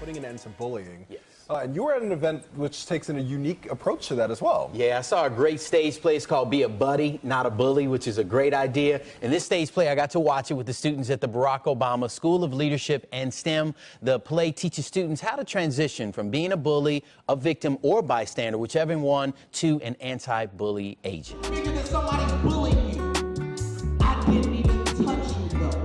putting an end to bullying. Yes. And you were at an event which takes in a unique approach to that as well. Yeah, I saw a great stage play. It's called Be a Buddy, Not a Bully, which is a great idea. And this stage play, I got to watch it with the students at the Barack Obama School of Leadership and STEM. The play teaches students how to transition from being a bully, a victim, or bystander, whichever one, to an anti-bully agent. Figure that somebody's bullying you. I didn't even touch you, though.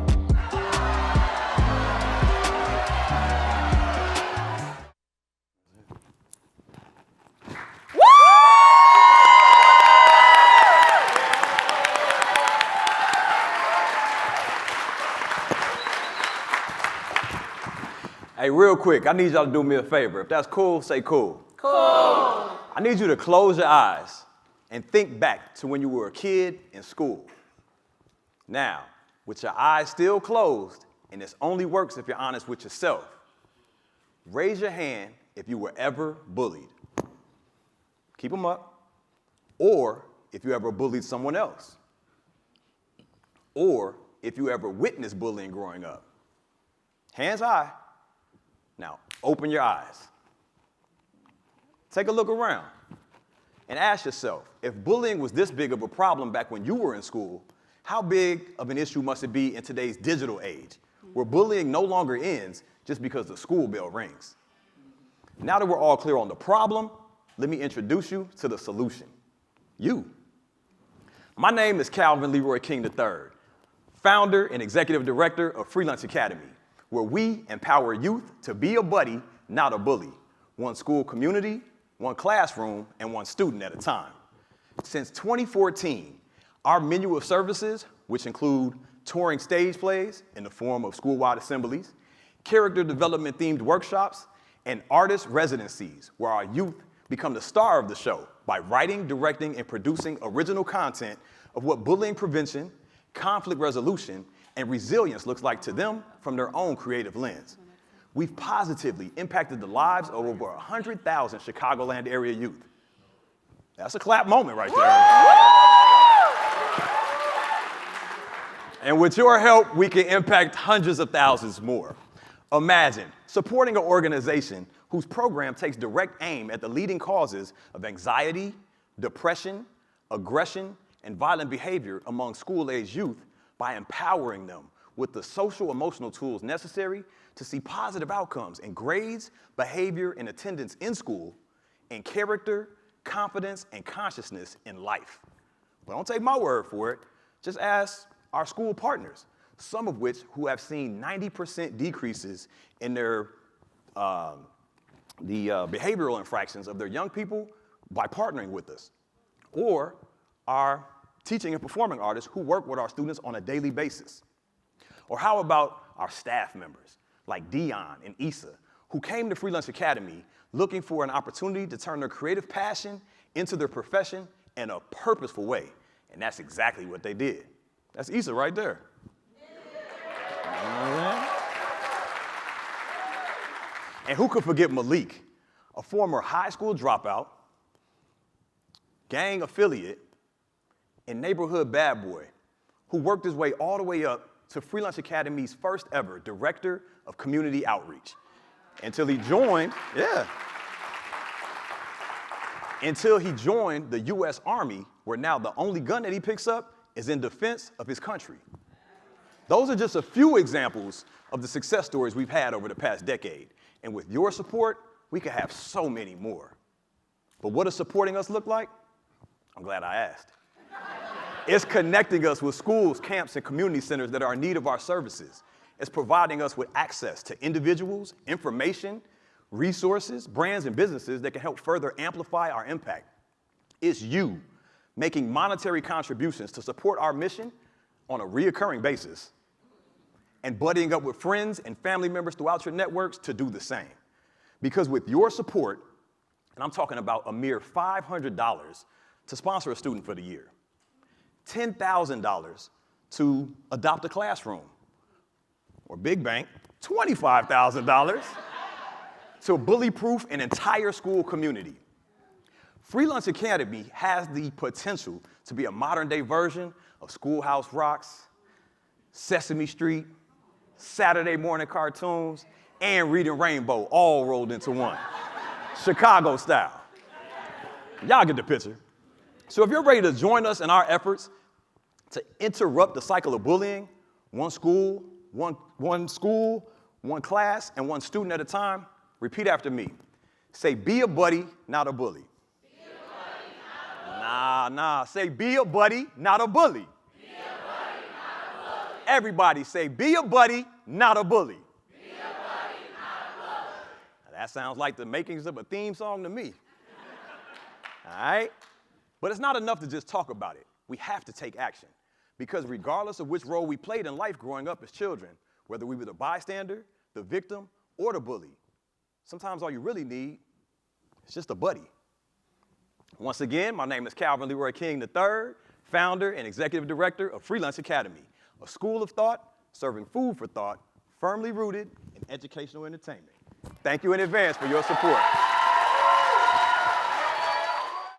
Hey, real quick, I need y'all to do me a favor. If that's cool, say cool. Cool. I need you to close your eyes and think back to when you were a kid in school. Now, with your eyes still closed, and this only works if you're honest with yourself, raise your hand if you were ever bullied. Keep them up. Or if you ever bullied someone else. Or if you ever witnessed bullying growing up. Hands high. Now, open your eyes. Take a look around and ask yourself, if bullying was this big of a problem back when you were in school, how big of an issue must it be in today's digital age, where bullying no longer ends just because the school bell rings? Now that we're all clear on the problem, let me introduce you to the solution. You. My name is Calvin Leroy King III, founder and executive director of Free Lunch Academy, where we empower youth to be a buddy, not a bully. One school community, one classroom, and one student at a time. Since 2014, our menu of services, which include touring stage plays in the form of school-wide assemblies, character development themed workshops, and artist residencies, where our youth become the star of the show by writing, directing, and producing original content of what bullying prevention, conflict resolution, and resilience looks like to them from their own creative lens. We've positively impacted the lives of over 100,000 Chicagoland area youth. That's a clap moment right there. And with your help, we can impact hundreds of thousands more. Imagine supporting an organization whose program takes direct aim at the leading causes of anxiety, depression, aggression, and violent behavior among school-age youth by empowering them with the social-emotional tools necessary to see positive outcomes in grades, behavior, and attendance in school, in character, confidence, and consciousness in life. But don't take my word for it. Just ask our school partners, some of which who have seen 90% decreases in their behavioral infractions of their young people by partnering with us, or our teaching and performing artists who work with our students on a daily basis. Or how about our staff members, like Dion and Issa, who came to Free Lunch Academy looking for an opportunity to turn their creative passion into their profession in a purposeful way. And that's exactly what they did. That's Issa right there. And who could forget Malik, a former high school dropout, gang affiliate, and neighborhood bad boy, who worked his way all the way up to Free Lunch Academy's first ever Director of Community Outreach. Until he joined the US Army, where now the only gun that he picks up is in defense of his country. Those are just a few examples of the success stories we've had over the past decade. And with your support, we could have so many more. But what does supporting us look like? I'm glad I asked. It's connecting us with schools, camps, and community centers that are in need of our services. It's providing us with access to individuals, information, resources, brands, and businesses that can help further amplify our impact. It's you making monetary contributions to support our mission on a reoccurring basis, and buddying up with friends and family members throughout your networks to do the same. Because with your support, and I'm talking about a mere $500 to sponsor a student for the year, $10,000 to adopt a classroom, or big bank, $25,000 to bully-proof an entire school community. Free Lunch Academy has the potential to be a modern-day version of Schoolhouse Rocks, Sesame Street, Saturday morning cartoons, and Reading Rainbow all rolled into one. Chicago style. Y'all get the picture. So if you're ready to join us in our efforts to interrupt the cycle of bullying, one school, one class, and one student at a time, repeat after me. Say, be a buddy, not a bully. Be a buddy, not a bully. Nah. Say, be a buddy, not a bully. Be a buddy, not a bully. Everybody say, be a buddy, not a bully. Be a buddy, not a bully. Now, that sounds like the makings of a theme song to me. All right? But it's not enough to just talk about it. We have to take action. Because regardless of which role we played in life growing up as children, whether we were the bystander, the victim, or the bully, sometimes all you really need is just a buddy. Once again, my name is Calvin Leroy King III, founder and executive director of Free Lunch Academy, a school of thought serving food for thought, firmly rooted in educational entertainment. Thank you in advance for your support.